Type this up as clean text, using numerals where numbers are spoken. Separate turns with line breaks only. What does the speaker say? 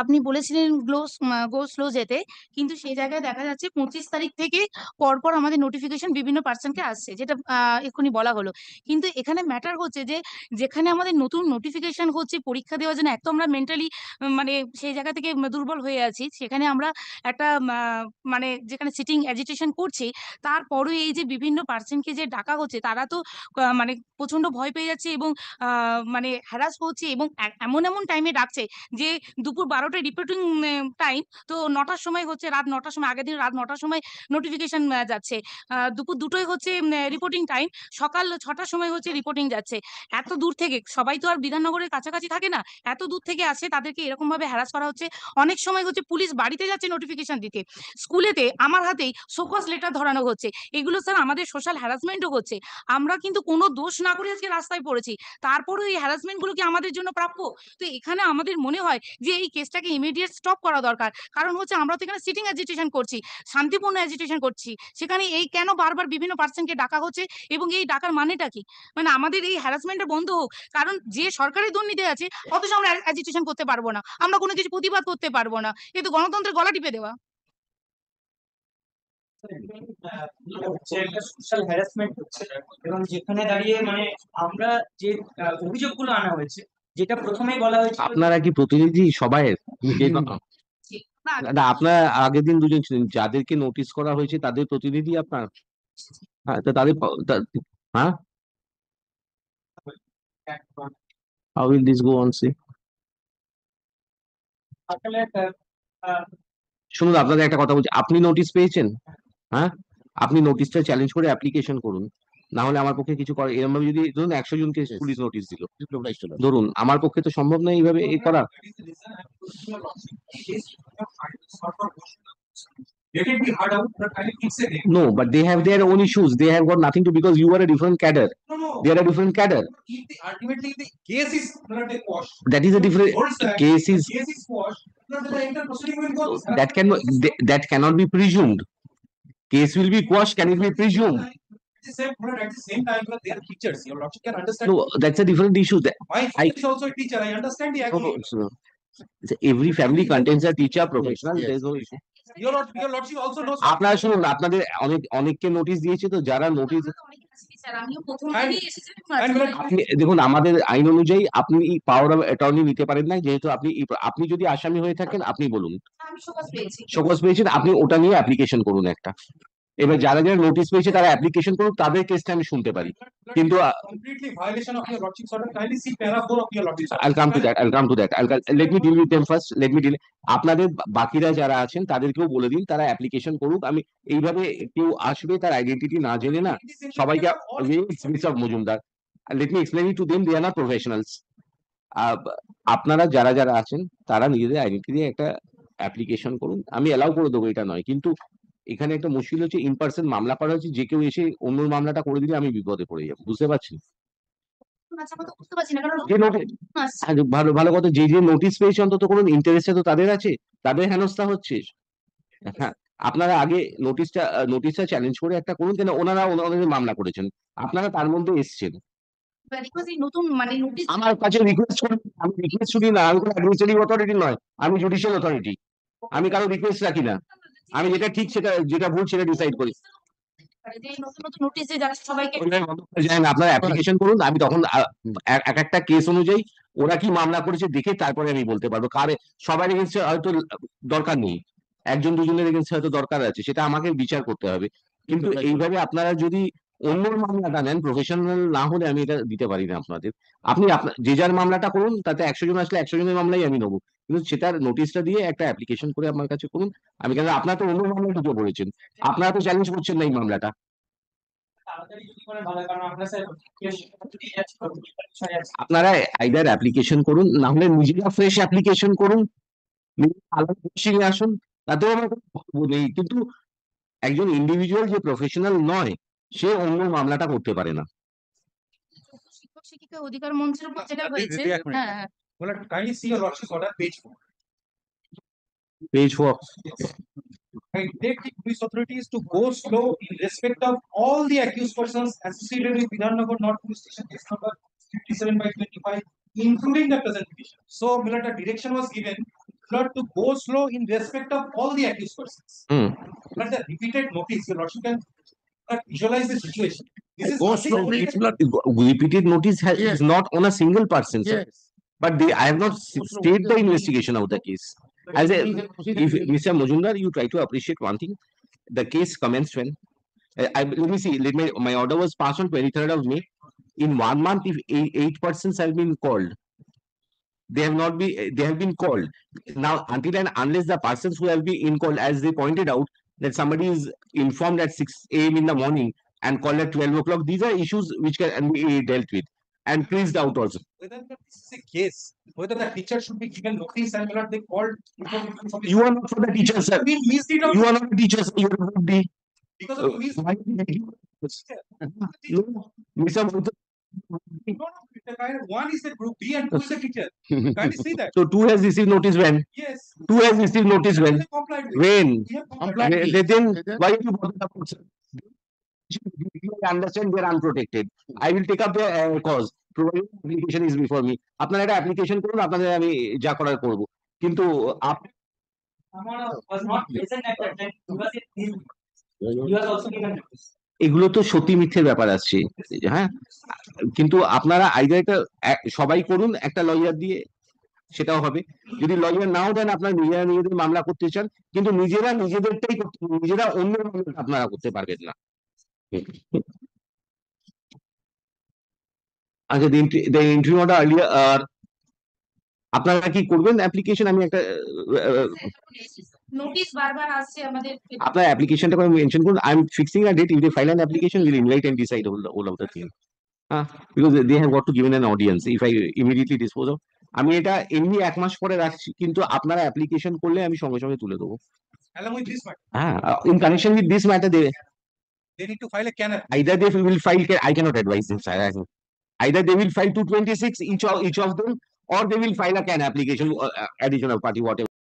আপনি বলেছিলেন গো স্লো যেতে, কিন্তু সেই জায়গায় দেখা যাচ্ছে 25 তারিখ থেকে পরপর আমাদের নোটিফিকেশন বিভিন্ন পার্সনকে আসছে, যেটা এক্ষুনি বলা হলো। কিন্তু এখানে ম্যাটার হচ্ছে যে যেখানে আমাদের নতুন নোটিফিকেশন হচ্ছে পরীক্ষা দেওয়ার জন্য, এক তো আমরা মেন্টালি মানে সেই জায়গা থেকে দুর্বল হয়ে আছি, সেখানে আমরা একটা মানে যেখানে সিটিং অ্যাজিটেশন করছি, তারপরে এই যে বিভিন্ন পার্সনকে যে ডাকা হচ্ছে, তারা তো মানে প্রচন্ড ভয় পেয়ে যাচ্ছে এবং মানে হ্যারাস হচ্ছে, এবং এমন এমন টাইমে ডাকছে যে দুপুর 12টায় রিপোর্টিং টাইম, তো 9টার সময় হচ্ছে, রাত 9টার সময়, আগের দিন রাত 9টার সময় নোটিফিকেশন যাচ্ছে, দুপুর 2টোয় হচ্ছে রিপোর্টিং টাইম, সকাল 6টার সময় হচ্ছে রিপোর্টিং যাচ্ছে। এত দূর থেকে, সবাই তো আর বিধাননগরের কাছাকাছি থাকে না, এত দূর থেকে আসে, তাদেরকে এরকম ভাবে হ্যারাস করা হচ্ছে। অনেক সময় হচ্ছে পুলিশ বাড়িতে যাচ্ছে নোটিফিকেশন দিতে, স্কুলেতে আমার হাতেই শোকজ লেটার ধরানো হচ্ছে। এগুলো স্যার আমাদের সোশ্যাল হ্যারাসমেন্টও হচ্ছে। আমরা কিন্তু কোনো দোষ না করে আজকে রাস্তায় পড়েছি, তারপরে এই হ্যারাসমেন্ট গুলো কি আমাদের জন্য প্রাপ্য? তো এখানে আমাদের মনে হয় যে এই কেসটাকে ইমিডিয়েট স্টপ করা দরকার। কারণ হচ্ছে আমরা তো এখানে সিটিং অ্যাজিটেশন করছি, শান্তিপূর্ণ অ্যাজিটেশন করছি, সেখানে এই কেন বারবার বিভিন্ন পার্সনকে ডাকা হচ্ছে, এবং এই ডাকার মানেটা কি? মানে আমাদের এই হ্যারাসমেন্টটা বন্ধ হোক, কারণ যে সরকারি দুর্নীতি আছে, অথচ আমরা অ্যাজিটেশন করতে পারবো না, আমরা কোনো কিছু প্রতিবাদ করতে পারবো না, কিন্তু গণতন্ত্রের গলা টিপে দেওয়া।
হচ্ছে একটা সোশ্যাল হ্যারাসমেন্ট হচ্ছে, এবং যেখানে দাঁড়িয়ে মানে আমরা যে অভিযোগগুলো আনা হয়েছে, যেটা প্রথমেই বলা হয়েছিল
আপনারা কি প্রতিনিধি সবাইয়ের? না, আপনার আগের দিন দুজন ছিলেন, যাদেরকে নোটিশ করা হয়েছে তাদের প্রতিনিধি আপনার? হ্যাঁ, তো তাদের হ্যাঁ, how will this go on say?
আসলে
শুনুন, আপনাদের একটা কথা বলছি, আপনি নোটিশ পেয়েছেন? হ্যাঁ, আপনি নোটিশটা চ্যালেঞ্জ করে অ্যাপ্লিকেশন করুন, না হলে আমার পক্ষে কিছু করা, এরকম ভাবে যদি ধরুন 100 জনকে পুলিশ নোটিশ দিল, ধরুন আমার পক্ষে তো সম্ভব নয় এইভাবে এই করা।
let it be heard out, but I will fix it.
No, but they have their own issues. They have got nothing to, because you are a different cadre.
No.
They are a different cadre.
If the ultimately the case is not a quash.
That is a different case. Is
Case is quashed. The entire proceeding will go.
that cannot be presumed. Case will be quashed. Can it be presumed?
At the same time, there are teachers. Your lordship can understand.
No, that's a different issue.
My father is also a teacher. I understand the
No,
agony.
no. Every family contains a teacher, professional.
Yes.
There is no issue.
Your lordship also knows.
আপনারা শুনুন, আপনাদের অনেককে notice দিয়েছে, তো যারা notice, আপনি দেখুন, আমাদের আইন অনুযায়ী আপনি পাওয়ার অফ অ্যাটর্নি নিতে পারেন না, যেহেতু আপনি যদি আসামি হয়ে থাকেন আপনি বলুন, শোকজ পেয়েছেন, আপনি ওটা নিয়ে অ্যাপ্লিকেশন করুন একটা। এবার যারা যারা নোটিশ পেয়েছে তারা অ্যাপ্লিকেশন করুন, তাদের কেসটা আমি শুনতে পারি, কিন্তু
Completely violation of your lordship's order. Kindly see para 4 of your lordship's order.
I'll come to that. Let me deal with them first. আপনাদের বাকিরা যারা আছেন তাদেরকেও বলে দিন তারা অ্যাপ্লিকেশন করুক। আমি এইভাবে কেউ আসবে তার আইডেন্টিটি না জেনে না, সবাইকে mister Majumdar, let me explain to them, they are not professionals. আপনারা যারা যারা আছেন তারা নিজেদের আইডেন্টিটি দিয়ে একটা অ্যাপ্লিকেশন করুন, আমি অ্যালাউ করে দেবো, এটা নয়। কিন্তু এখানে একটা মুশকিল হচ্ছে, ইন পার্সন মামলা করা হচ্ছে, যে কেউ এসে অন্য মামলাটা করে দিলে আমি বিপদে পড়ে যাবো, বুঝতে পারছেন? ভালো ভালো কথা, যে যে নোটিশ পেয়েছে অন্তত কোনো ইন্টারেস্ট তো তাদের আছে, তাদের হেনস্থা হচ্ছে। হ্যাঁ, আপনারা আগে নোটিশটা চ্যালেঞ্জ করে একটা করুন, কেন ওনারা ওনাদের মামলা করেছেন, আপনারা তার মধ্যে এসছেন। আমার কাছে রিকোয়েস্ট করুন, আমি রিকোয়েস্ট শুনি না, আমি কোনো অ্যাডমিনিস্ট্রেটিভ অথরিটি নয়, আমি জুডিশিয়াল অথরিটি, আমি কারো রিকোয়েস্ট রাখি না, আমি যেটা ঠিক সেটা, যেটা ভুল সেটা ডিসাইড করি। আপনারা অ্যাপ্লিকেশন করুন, আমি তখন এক একটা কেস অনুযায়ী ওরা কি মামলা করেছে দেখে তারপরে আমি বলতে পারবো, কারে সবার এগেন্সে হয়তো দরকার নেই, একজন দুজনের এগেন্সে হয়তো দরকার আছে, সেটা আমাকে বিচার করতে হবে। কিন্তু এইভাবে আপনারা যদি অন্য মামলাটা নেন, প্রফেশনাল না হলে আমি এটা দিতে পারি না আপনাদের। আপনি যে যার মামলাটা করুন, তাতে 100 জন আসলে 100 জনের মামলাই আমি নেবো, কিন্তু সেটার নোটিশটা দিয়ে একটা অ্যাপ্লিকেশন করে আমার কাছে করুন। আমি কেন, আপনারা তো অন্য মামলা ঢুকে পড়েছেন, আপনারা তো চ্যালেঞ্জ করছেন না এই মামলাটা। আপনারা আইদার অ্যাপ্লিকেশন করুন, না হলে নিজেরা ফ্রেশ অ্যাপ্লিকেশন করুন, আলাদা আসুন, তাতেও আমার কোনো বক্তব্য নেই। কিন্তু একজন ইন্ডিভিজুয়াল যে প্রফেশনাল নয়, সে অন্য মামলাটা করতে পারে না।
শিক্ষক শিক্ষিকা অধিকার মঞ্চের উপর যেটা হয়েছে, হ্যাঁ,
Kindly see your lordship's order, page 4.
Page 4।
I take the police authorities to go slow in respect of all the accused persons associated with Vidhannagar North Police Station case number 57/25, including the present petition. So, Milata, direction was given
Lord, to go slow in respect of all the accused persons.
Hmm.
But the repeated notice, your lordship can visualize the situation. This is
Go
nothing
slow,
only-
it's not,
Repeated notice
Yes.
is not on a single person, sir.
yes.
But I have not stayed the investigation of the case. As a, if Mr. Majumdar, you try to appreciate one thing, the case commenced when? Let me see, my order was passed on 23rd of May. In 1 month, if eight persons have been called, they have been called. Now, until and unless the persons who have been called, as they pointed out, that somebody is informed at 6 a.m. in the morning and called at 12 o'clock, these are issues which can be dealt with and pleased out also.
Whether this is a case, whether the teacher should be given notice and not they called.
You are not for the teacher, sir.
We missed it out
You are not a teacher, sir. You are not the.
because of the
Why did you- No, Mr. Mohta,
the kind of one is the group B and two is the teacher. Can't you see that?
So two has received notice when?
Yes.
Two has received notice when?
They complied with.
When?
We have complied.
Complied.
Then
Then-
why you bother about, sir? You understand they are unprotected. I will take up the cause. Provided application is before me. আপনারা একটা application করুন, আপনাদের আমি যা করার করব। কিন্তু
Amara was not present at that time. He was also given notice.
এগুলো তো সত্যি মিথ্যের ব্যাপার আসছে, হ্যাঁ, কিন্তু আপনারা আইদার এটা সবাই করুন একটা লয়ার দিয়ে, সেটাও হবে। যদি লয়ার নাও দেন, আপনারা নিজেরা নিজেদের মামলা করতে চান, কিন্তু নিজেরা নিজেদেরটাই করতে, নিজেরা অন্যের মামলা আপনারা করতে পারবেন না। আচ্ছা, the entry order earlier, আপনারা কি করবেন অ্যাপ্লিকেশন? আমি একটা
নোটিশ বারবার আসছে আমাদের।
আপনার অ্যাপ্লিকেশনটা করে মেনশন করুন। I am fixing a date, if they file an application will invite and decide all of the thing. Because they have got to given an audience. If I immediately dispose of, আমি এটা এমনি 1 মাস পরে রাখছি, কিন্তু আপনারা application করলে আমি সঙ্গে সঙ্গে তুলে দেবো।
Along with this matter,
হ্যাঁ, in connection with this matter,
they need to file a canner.
either they will file, I cannot advise them, sir. Either they will file 226 each of them, or they will file a can application, additional party, whatever.